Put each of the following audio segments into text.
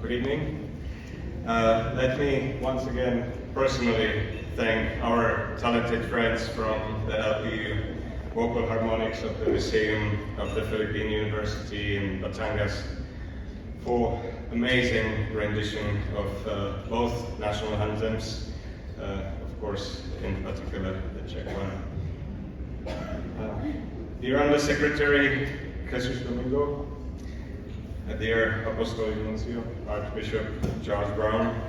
Good evening. Let me once again personally thank our talented friends from the LPU Vocal Harmonics of the Museum of the Philippine University in Batangas for amazing rendition of both national anthems, of course, in particular the Czech one. Dear Undersecretary Jesus Domingo, dear Apostolic Nuncio, Archbishop Charles Brown,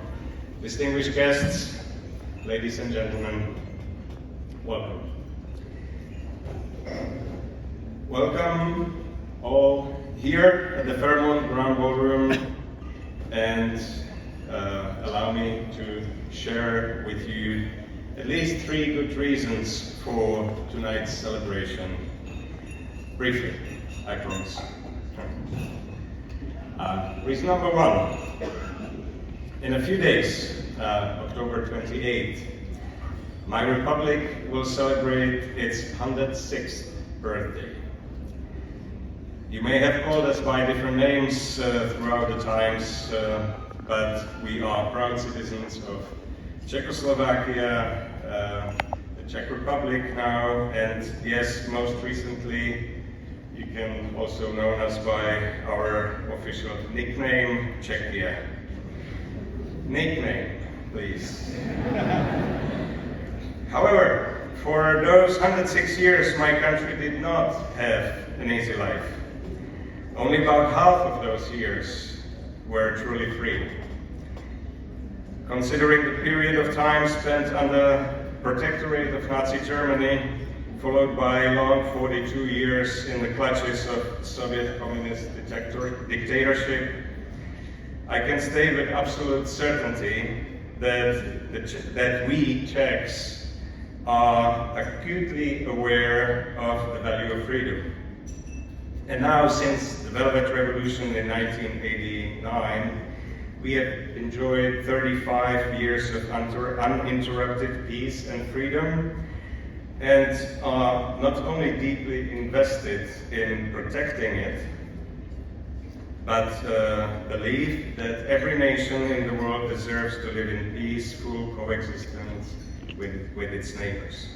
distinguished guests, ladies and gentlemen, welcome. Welcome all here at the Fairmont Grand Ballroom, and allow me to share with you at least 3 good reasons for tonight's celebration. Briefly, I promise. Reason number 1. In a few days, October 28th, my republic will celebrate its 106th birthday. You may have called us by different names throughout the times, but we are proud citizens of Czechoslovakia, the Czech Republic now, and yes, most recently, you can also know us by our official nickname, Czechia. Nickname, please. However, for those 106 years, my country did not have an easy life. Only about half of those years were truly free. Considering the period of time spent under protectorate of Nazi Germany, followed by a long 42 years in the clutches of Soviet communist dictatorship, I can state with absolute certainty that we Czechs are acutely aware of the value of freedom. And now, since the Velvet Revolution in 1989, we have enjoyed 35 years of uninterrupted peace and freedom, and are not only deeply invested in protecting it, but believe that every nation in the world deserves to live in peaceful coexistence with its neighbors.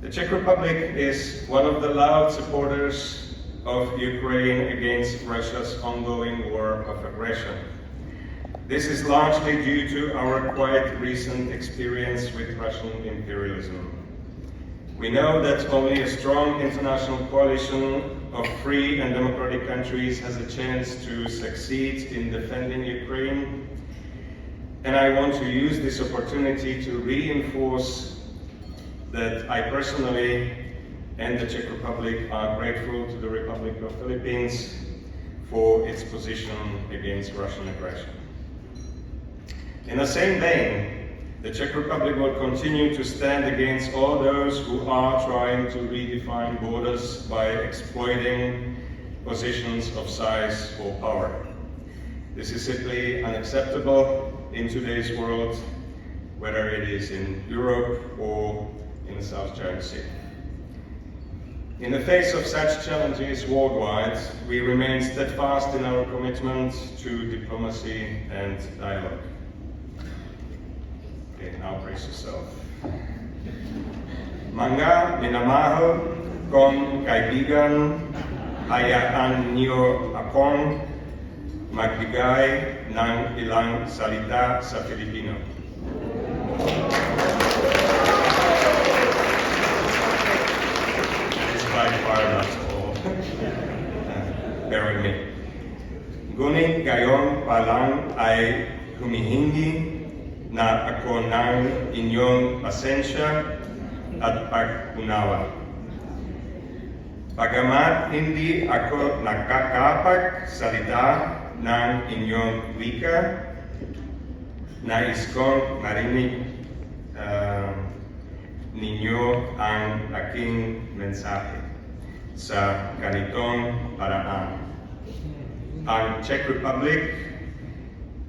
The Czech Republic is one of the loud supporters of Ukraine against Russia's ongoing war of aggression. This is largely due to our quite recent experience with Russian imperialism. We know that only a strong international coalition of free and democratic countries has a chance to succeed in defending Ukraine, and I want to use this opportunity to reinforce that I personally and the Czech Republic are grateful to the Republic of Philippines for its position against Russian aggression. In the same vein, the Czech Republic will continue to stand against all those who are trying to redefine borders by exploiting positions of size or power. This is simply unacceptable in today's world, whether it is in Europe or in the South China Sea. In the face of such challenges worldwide, we remain steadfast in our commitment to diplomacy and dialogue. Okay, now brace yourself. Mga minamahal kong kaibigan, hayaan niyo akong magbigay ng ilang salita sa Filipino. It's by far not all. Bear with me. Ngunit gayon pa lang ay humihingi na ako ng inyong pasensya at pag-unawa. Bagamat hindi ako nakakapagsalita ng inyong wika, nais kong marinig ninyo ang aking mensahe sa ganitong paraan. Ang Czech Republic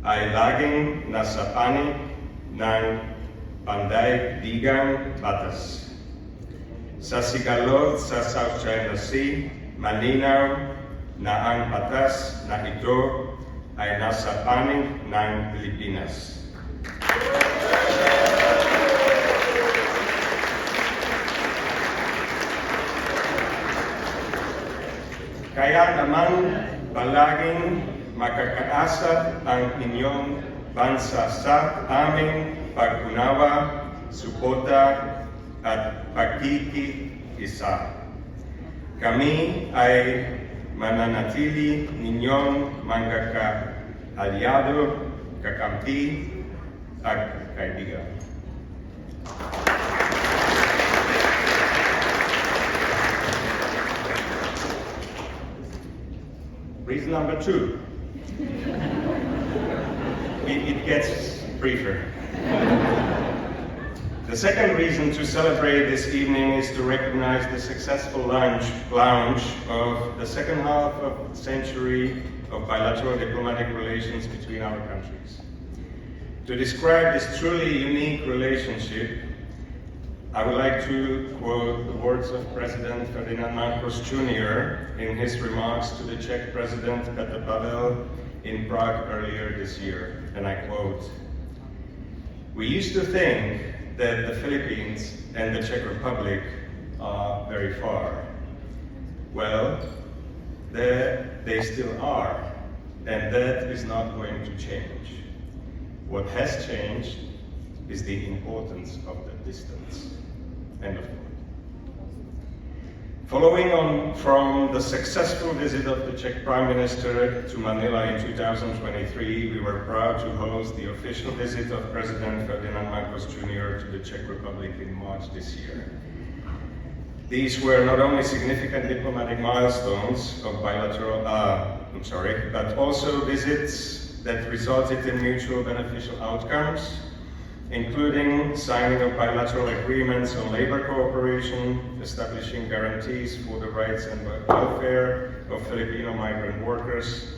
ay laging nasa panig ng pandaigdigang batas. Sa sigalot sa South China Sea, malinaw na ang batas na ito ay nasa panig ng Pilipinas. Kaya naman palaging makakaasa ang inyong bansa sa aming pag-unawa, suporta at pagkikisa. Kami ay mananatili ninyong mga ka-alyado, kakampi at kaibigan. Reason number 2. It gets briefer. The second reason to celebrate this evening is to recognize the successful launch of the second half of the century of bilateral diplomatic relations between our countries. To describe this truly unique relationship, I would like to quote the words of President Ferdinand Marcos Jr. in his remarks to the Czech President Petr Pavel in Prague earlier this year, and I quote, "We used to think that the Philippines and the Czech Republic are very far. Well, they still are, and that is not going to change. What has changed is the importance of the distance." End of quote. Following on from the successful visit of the Czech Prime Minister to Manila in 2023, we were proud to host the official visit of President Ferdinand Marcos Jr. to the Czech Republic in March this year. These were not only significant diplomatic milestones of but also visits that resulted in mutual beneficial outcomes, including signing of bilateral agreements on labor cooperation, establishing guarantees for the rights and welfare of Filipino migrant workers,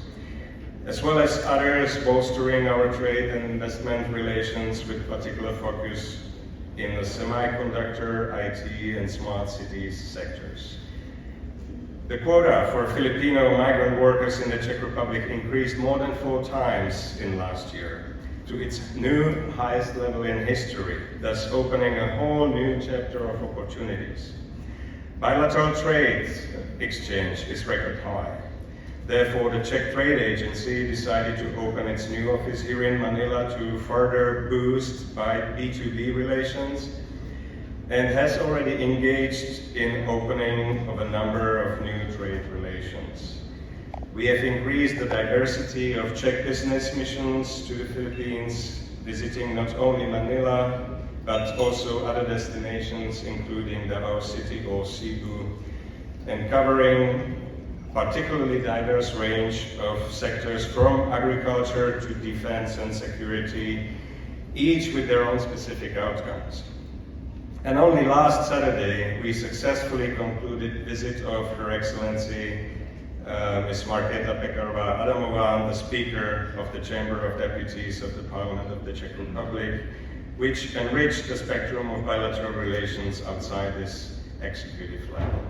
as well as others bolstering our trade and investment relations with particular focus in the semiconductor, IT, and smart cities sectors. The quota for Filipino migrant workers in the Czech Republic increased more than 4 times in last year, to its new highest level in history, thus opening a whole new chapter of opportunities. Bilateral trade exchange is record high. Therefore, the Czech Trade Agency decided to open its new office here in Manila to further boost by B2B relations, and has already engaged in opening of a number of new trade relations. We have increased the diversity of Czech business missions to the Philippines, visiting not only Manila, but also other destinations, including Davao City or Cebu, and covering particularly diverse range of sectors from agriculture to defense and security, each with their own specific outcomes. And only last Saturday, we successfully concluded visit of Her Excellency Ms. Markéta Pekarová-Adamová, the Speaker of the Chamber of Deputies of the Parliament of the Czech Republic, which enriched the spectrum of bilateral relations outside this executive level.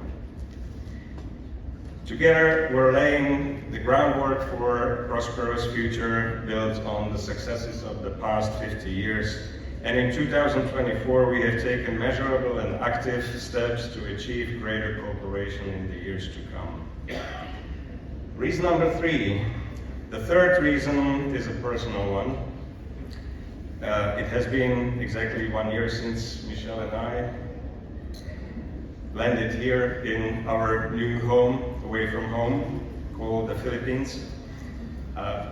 Together, we're laying the groundwork for a prosperous future built on the successes of the past 50 years. And in 2024, we have taken measurable and active steps to achieve greater cooperation in the years to come. Reason number 3. The third reason is a personal one. It has been exactly 1 year since Michelle and I landed here in our new home, away from home, called the Philippines.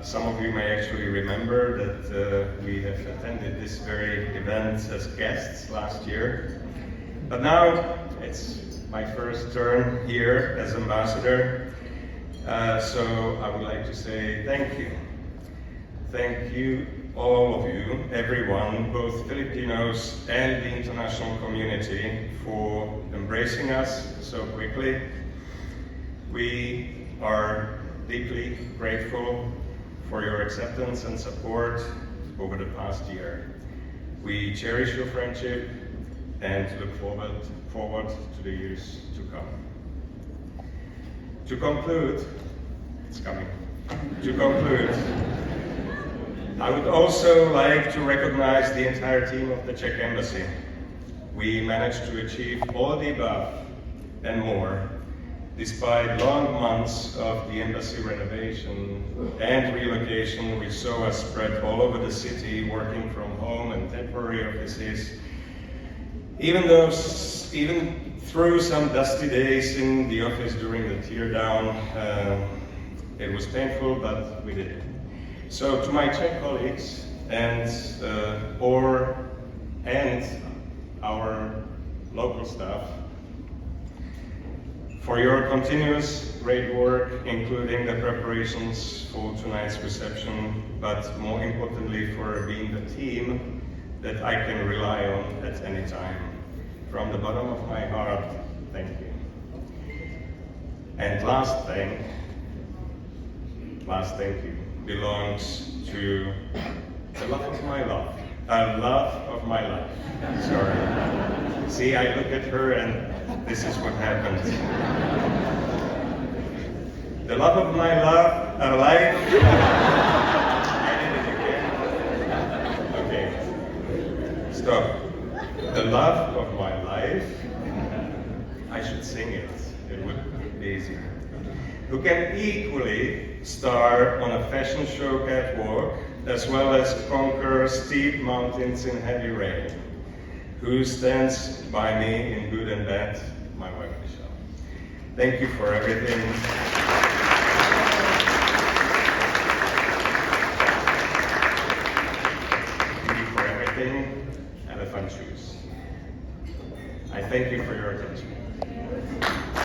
Some of you may actually remember that we have attended this very event as guests last year. But now it's my first turn here as ambassador. So I would like to say thank you. Thank you, all of you, everyone, both Filipinos and the international community, for embracing us so quickly. We are deeply grateful for your acceptance and support over the past year. We cherish your friendship and look forward to the years to come. To conclude, it's coming. To conclude, I would also like to recognize the entire team of the Czech Embassy. We managed to achieve all the above and more, despite long months of the embassy renovation and relocation, which saw us spread all over the city, working from home and temporary offices. Even through some dusty days in the office during the teardown, it was painful, but we did it. So to my Czech colleagues and our local staff, for your continuous great work, including the preparations for tonight's reception, but more importantly for being the team that I can rely on at any time. From the bottom of my heart, thank you. And last thank you belongs to the love of my life. Sorry. See, I look at her and this is what happens. The love of my life. I did it again. Okay. Stop. The love of my life. I should sing it. It would be easier. Who can equally star on a fashion show catwalk, as well as conquer steep mountains in heavy rain. Who stands by me in good and bad? My wife, Michelle. Thank you for everything. Thank you for everything, elephant shoes. I thank you for your attention.